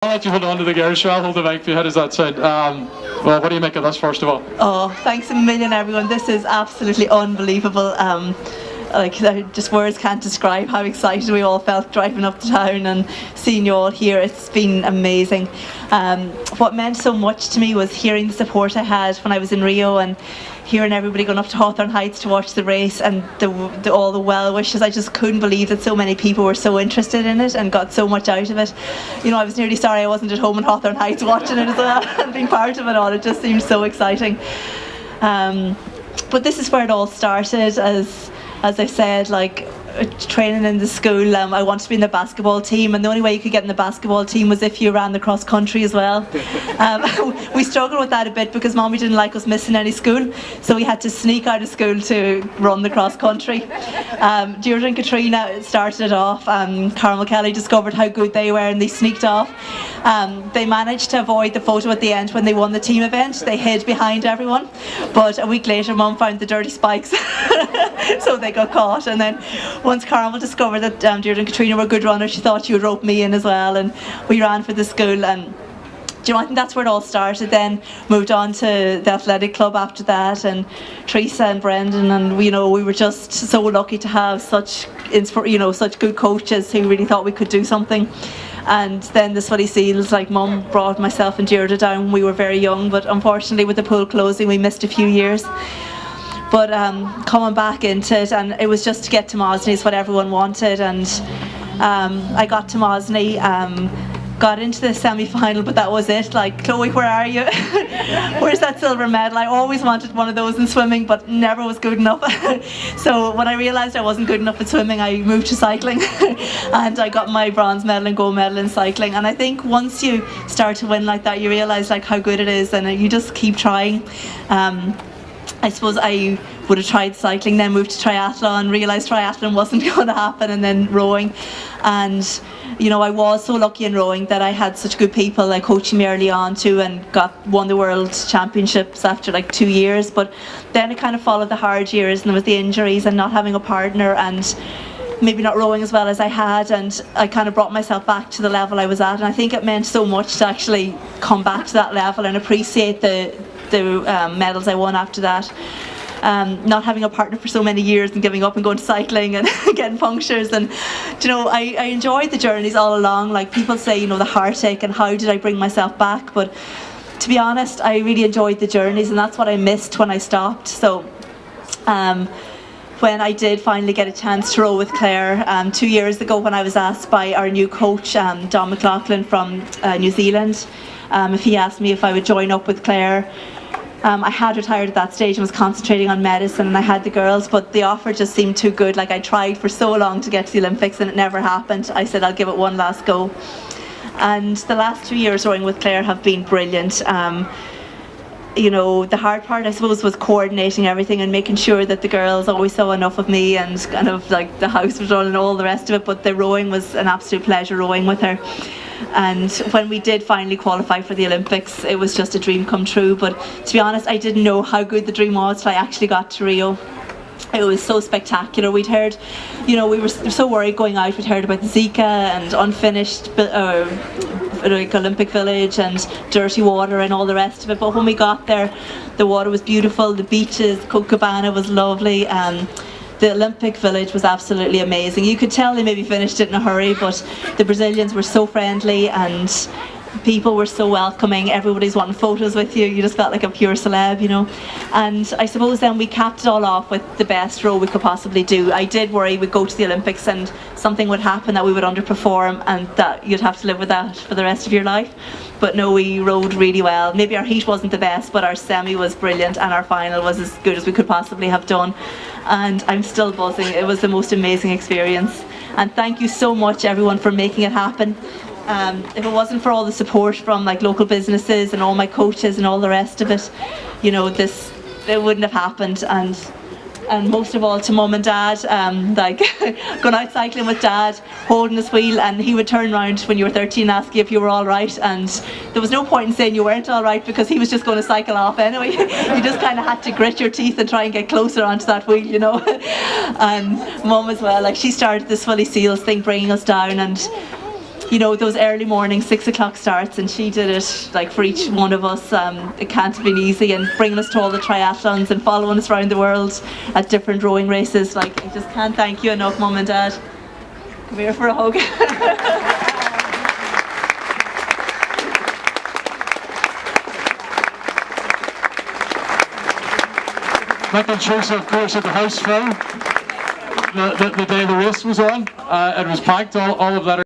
I'll let you hold on to the gear, sure. I'll hold the mic for you. How does that sound? Well, what do you make of this, first of all? Oh, thanks a million, everyone. This is absolutely unbelievable. Just words can't describe how excited we all felt driving up to town and seeing you all here. It's been amazing. What meant so much to me was hearing the support I had when I was in Rio and hearing everybody going up to Hawthorne Heights to watch the race and all the well wishes. I just couldn't believe that so many people were so interested in it and got so much out of it. You know, I was nearly sorry I wasn't at home in Hawthorne Heights watching it as well and being part of it all. It just seemed so exciting. But this is where it all started. As I said, like training in the school, I wanted to be in the basketball team, and the only way you could get in the basketball team was if you ran the cross country as well. We struggled with that a bit because Mommy didn't like us missing any school, so we had to sneak out of school to run the cross country. Deirdre and Katrina started it off. Carmel Kelly discovered how good they were and they sneaked off. They managed to avoid the photo at the end when they won the team event. They hid behind everyone, but a week later Mum found the dirty spikes so they got caught. And then once Carmel discovered that Deirdre and Katrina were good runners, she thought she would rope me in as well, and we ran for the school. And do you know, I think that's where it all started. Then moved on to the athletic club after that, and Teresa and Brendan, and we were just so lucky to have such good coaches who really thought we could do something. And then the Sweaty Seals, like Mum brought myself and Deirdre down when we were very young, but unfortunately with the pool closing we missed a few years. But coming back into it, and it was just to get to Mosney is what everyone wanted, and I got to Mosney, got into the semi-final, but that was it. Like, Chloe, where are you? Where's that silver medal? I always wanted one of those in swimming, but never was good enough. So when I realised I wasn't good enough at swimming, I moved to cycling and I got my bronze medal and gold medal in cycling. And I think once you start to win like that, you realise like how good it is, and you just keep trying. I suppose I would have tried cycling, then moved to triathlon, realised triathlon wasn't going to happen, and then rowing. And I was so lucky in rowing that I had such good people like coaching me early on too, and won the world championships after like 2 years. But then it kind of followed the hard years, and there was the injuries and not having a partner and maybe not rowing as well as I had, and I kind of brought myself back to the level I was at. And I think it meant so much to actually come back to that level and appreciate the medals I won after that. Not having a partner for so many years and giving up and going to cycling and getting punctures, and I enjoyed the journeys all along. Like people say, the heartache and how did I bring myself back, but to be honest, I really enjoyed the journeys, and that's what I missed when I stopped. So when I did finally get a chance to row with Claire 2 years ago, when I was asked by our new coach, Don McLaughlin from New Zealand, if he asked me if I would join up with Claire. I had retired at that stage and was concentrating on medicine, and I had the girls, but the offer just seemed too good. Like, I tried for so long to get to the Olympics and it never happened. I said I'll give it one last go. And the last 2 years rowing with Claire have been brilliant. The hard part, I suppose, was coordinating everything and making sure that the girls always saw enough of me, and kind of like the house was running and all the rest of it. But the rowing was an absolute pleasure, rowing with her. And when we did finally qualify for the Olympics, it was just a dream come true. But to be honest, I didn't know how good the dream was till I actually got to Rio. It was so spectacular. We'd heard, we were so worried going out. We'd heard about the Zika and unfinished like Olympic Village and dirty water and all the rest of it. But when we got there, the water was beautiful, the beaches, Copacabana was lovely. The Olympic Village was absolutely amazing. You could tell they maybe finished it in a hurry, but the Brazilians were so friendly and people were so welcoming. Everybody's wanting photos with you. You just felt like a pure celeb, And I suppose then we capped it all off with the best row we could possibly do. I did worry we'd go to the Olympics and something would happen that we would underperform and that you'd have to live with that for the rest of your life. But no, we rowed really well. Maybe our heat wasn't the best, but our semi was brilliant and our final was as good as we could possibly have done. And I'm still buzzing. It was the most amazing experience. And thank you so much, everyone, for making it happen. If it wasn't for all the support from like local businesses and all my coaches and all the rest of it, it wouldn't have happened. And most of all to Mum and Dad, going out cycling with Dad, holding his wheel, and he would turn around when you were 13 and ask you if you were all right, and there was no point in saying you weren't all right because he was just going to cycle off anyway. You just kind of had to grit your teeth and try and get closer onto that wheel, And Mum as well, like she started this Sweaty Seals thing, bringing us down, and you know, those early morning 6 o'clock starts, and she did it like for each one of us. It can't have been easy, and bringing us to all the triathlons and following us around the world at different rowing races. Like, I just can't thank you enough, Mum and Dad. Come here for a hug. Michael Church, of course, at the house full. The day the race was on, it was packed. All of that.